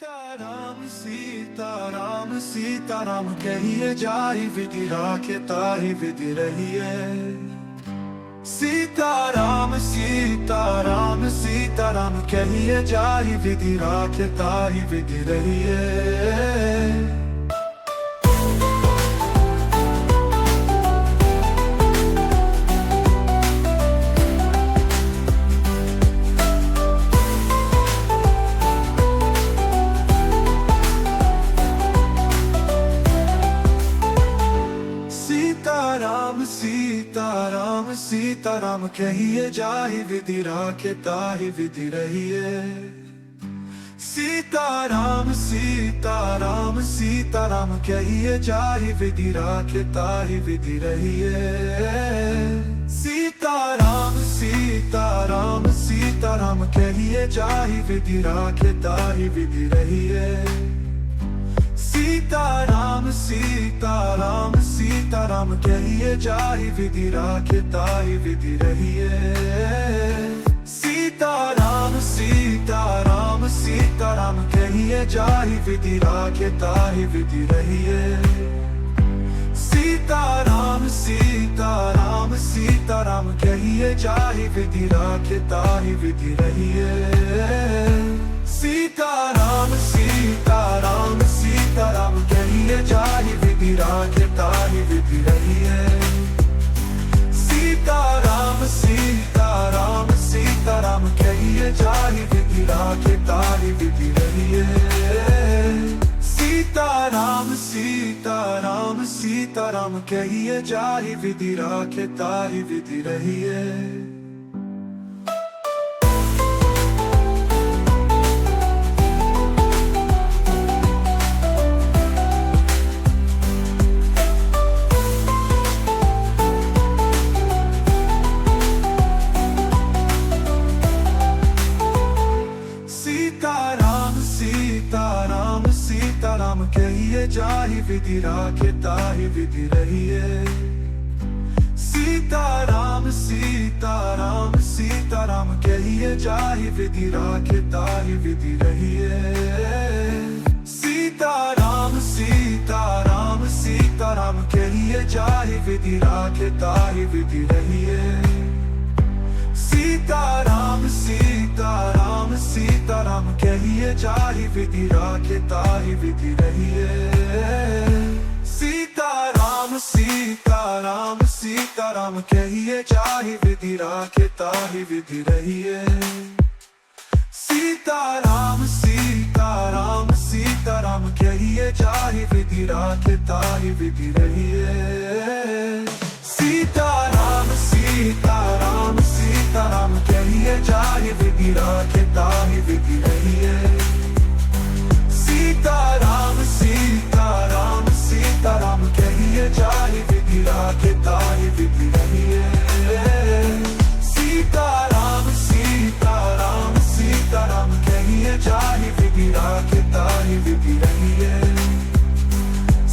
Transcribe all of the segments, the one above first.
सीताराम सीताराम सीताराम कहिए जाहि विधि राखे ताहि विधि रहिए। सीताराम सीताराम सीताराम कहिए जाहि विधि राखे ताहि विधि रहिए। सीताराम सीताराम सीताराम कहिए जाहि विधि राखे ताहि विधि रहिए। सीताराम सीताराम सीताराम कहिए जाहि विधि राखे ताहि विधि रहिए। सीताराम सीताराम सीताराम कहिए जाहि विधि राखे ताहि विधि रहिए। सीताराम सीताराम सीताराम कहिए जाहि विधि राखे ताहि विधि रहिए। सीताराम सीताराम सीताराम कहिए जाहि विधि राखे ताहि विधि रहिए। सीताराम सीताराम सीताराम कहिए जाहि विधि राखे ताहि विधि रहिए। सीताराम सीताराम सीताराम कहिए जाहि विधि राखे ताहि विधि रहिए। सीताराम सीताराम सीताराम कहिए जाहि विधि राखे ताहि विधि रहिए। सीताराम सीताराम सीताराम कहिए जाहि विधि राखे ताहि विधि रहिए। सीताराम सीताराम सीताराम कहिए जाहि विधि राखे ताहि विधि रहिए। सीताराम सीताराम सीताराम कहिए जाहि विधि राखे ताहि विधि रहिए। सीताराम सीताराम सीताराम कहिए जाहि विधि राखे ताहि विधि रहिए। सीताराम सीताराम सीताराम कहिए जाहि विधि राखे ताहि विधि रहिए। सीताराम सीताराम सीताराम कहिए जाहि विधि राखे ताहि विधि रहिए। सीताराम सीताराम सीताराम कहिए जाहि विधि राखे ताहि विधि रहिए। सीताराम सीताराम सीताराम कहिए जाहि विधि राखे ताहि विधि रहिए। सीताराम सीताराम सीताराम कहिए जाहि विधि राखे ताहि विधि रहिए। सीताराम सीताराम सीताराम कहिए जाहि विधि राखे ताहि विधि रहिए। सीताराम सीताराम सीताराम कहिए जाहि विधि राखे ताहि विधि रहिए।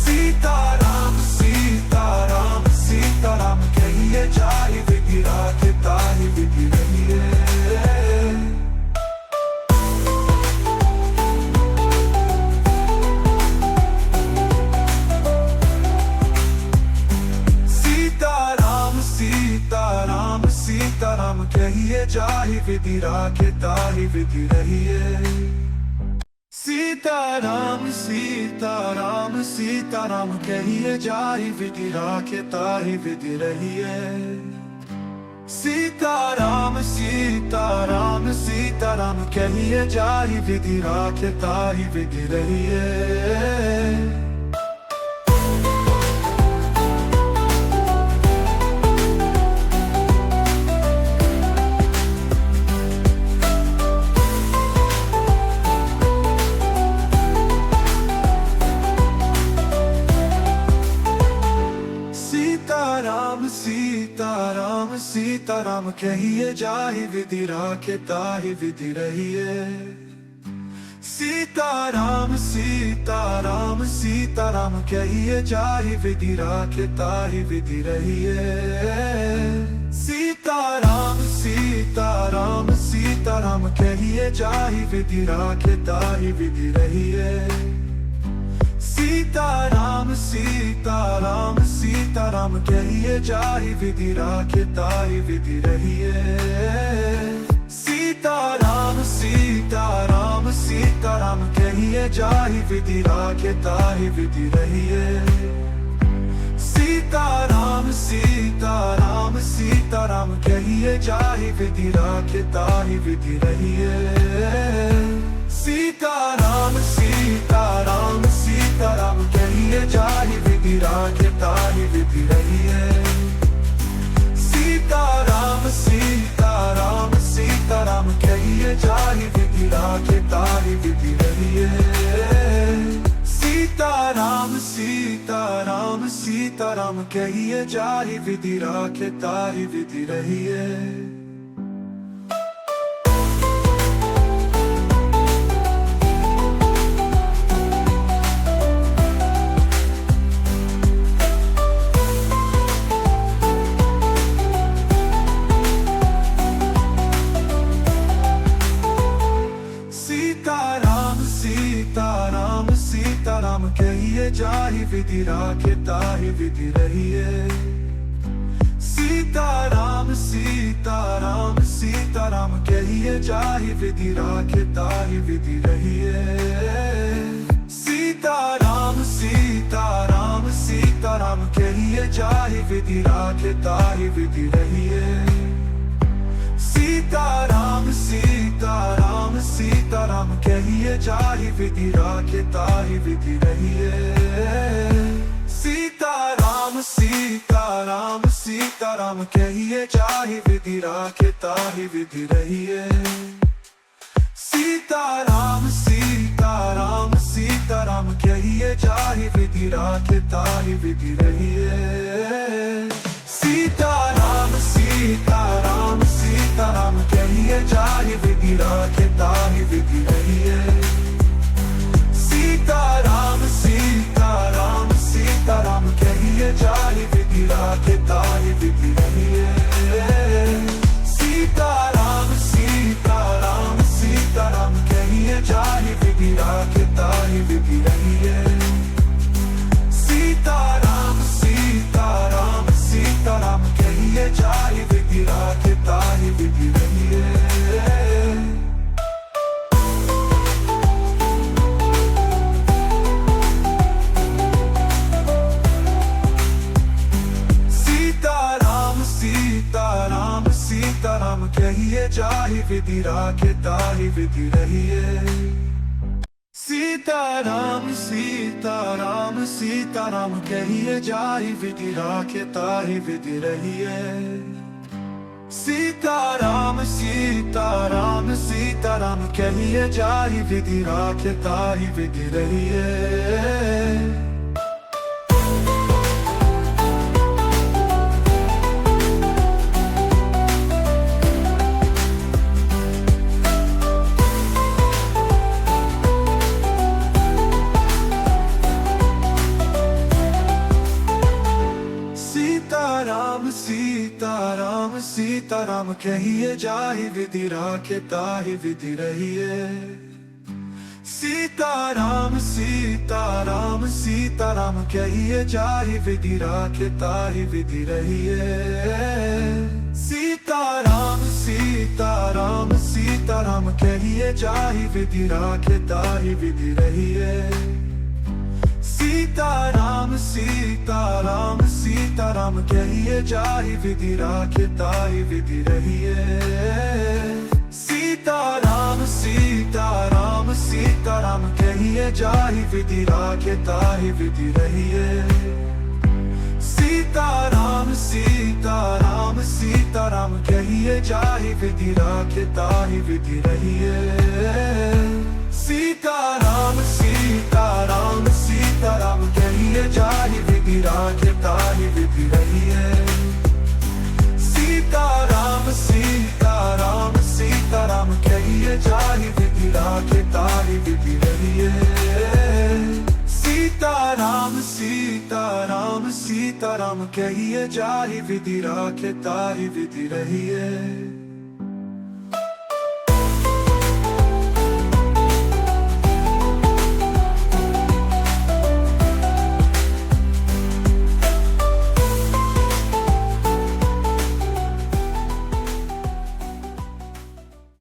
सीताराम सीताराम सीताराम कहिए जाहि विधि राखे ताहि विधि रहिए। सीताराम सीताराम सीताराम कहिए जाहि विधि राखे ताहि विधि रहिए। सीताराम सीताराम सीताराम कहिए जाहि विधि राखे ताहि विधि रहिए। सीताराम सीताराम सीताराम कहिए जाहि विधि राखे ताहि विधि रहिए। सीताराम सीताराम सीताराम कहिए जाहि विधि राखे ताहि विधि रहिए। सीताराम सीताराम सीताराम सीताराम कहिए जाहि विधि राखे ताहि विधि रहिए। सीताराम सीताराम सीताराम कहिए जाहि विधि राखे ताहि विधि रहिए। सीताराम सीताराम सीताराम कहिए जाहि विधि राखे ताहि विधि रहिए। सीताराम सीताराम सीताराम कहिए जाहि विधि राखे ताहि विधि रहिए। सीताराम सीताराम सीताराम कहिए जाहि विधि राखे ताहि विधि रहिए। सीताराम सीताराम सीताराम कहिए जाहि विधि राखे ताहि विधि रहिए। सीताराम सीताराम सीताराम कहिए जाहि विधि राखे ताहि विधि रहिए। सीताराम सीताराम कहिए जाहि विधि राखे ताहि विधि रहिए। सीताराम सीताराम सीताराम कहिए जाहि विधि राखे ताहि विधि रहिए। सीताराम सीताराम सीताराम कहिए जाहि विधि राखे ताहि विधि रहिए। सीताराम सीताराम सीताराम कहिए जाहि विधि राखे ताहि विधि रहिए। सीताराम सीताराम सीताराम कहिए जाहि विधि राखे ताहि विधि रहिए। सीताराम सीताराम सीताराम कहिए जाहि विधि राखे ताहि विधि रहिए। सीताराम सीताराम सीताराम कहिए जाहि विधि राखे ताहि विधि रहिए। सीताराम सीताराम सीताराम कहिए जाहि विधि राखे ताहि विधि रहिए। सीताराम सीताराम सीताराम कहिए जाहि विधि राखे ताहि विधि रहिए। सीताराम सीताराम सीताराम कहिए जाहि विधि राखे ताहि विधि रहिए। सीताराम सीताराम सीताराम कहिए जाहि विधि राखे ताहि विधि रहिए। सीताराम सीताराम सीताराम कहिए जाहि विधि राखे ताहि विधि रहिए। सीताराम सीताराम सीताराम कहिए जाहि विधि राखे ताहि विधि रहिए। सीताराम सीताराम सीताराम कहिए जाहि विधि राखे ताहि विधि रहिए। सीताराम सीताराम सीताराम कहिए जाहि विधि राखे ताहि विधि रहिए। सीताराम सीताराम सीताराम कहिए जाहि विधि राखे ताहि विधि रहिए। सीताराम सीताराम सीताराम कहिए जाहि विधि राखे ताहि विधि रहिए। सीताराम सीताराम सीताराम कहिए जाहि विधि राखे ताहि विधि रहिए। सीताराम सीताराम सीताराम कहिए जाहि विधि राखे ताहि विधि रहिए। सीताराम सीताराम सीताराम कहिए जाहि विधि राखे ताहि विधि रहिए। सीताराम सीताराम सीताराम कहिए जाहि विधि राखे ताहि विधि रहिए। सीताराम सीताराम सीताराम कहिए जाहि विधि राखे ताहि विधि रहिए।